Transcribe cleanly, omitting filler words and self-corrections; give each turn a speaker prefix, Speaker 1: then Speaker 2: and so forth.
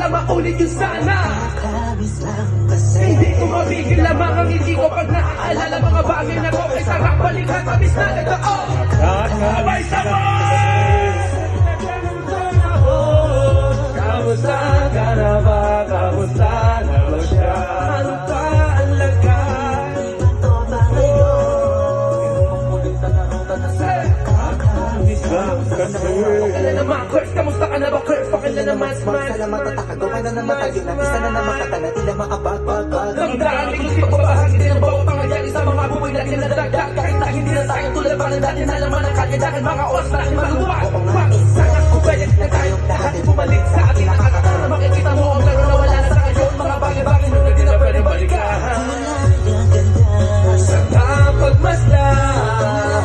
Speaker 1: sana maulit yung sana. Hindi ko mabigil lamang ang ngiti ko pag naaalala mga bagay na ko ay sarap balikan tamis na nagdao. Sabay sabay! Kamusta ka na ba? Kamusta na ba siya? Ano pa ang lagay? Pakila naman, Kurt, kamusta ka na ba, Kurt? Pakila naman, smile.
Speaker 2: Salamat at takagawa na naman tayo na isa na naman katala, tila makabag-bag-bag.
Speaker 1: Damdamin ko ito babahagi din ang bawat pangyayari sa mga buhay na kinadagdag. Kahit na hindi na tayo tulad pa ng dati na laman ang kalyadakan, mga oras na aking maluwa. Sana kung pwede na tayong lahat bumalik sa ating nakakatawa na makikita mo ang laro na wala na sa ngayon. Mga bagay-bagay na hindi na pwede balikan. Sa kapagmasdan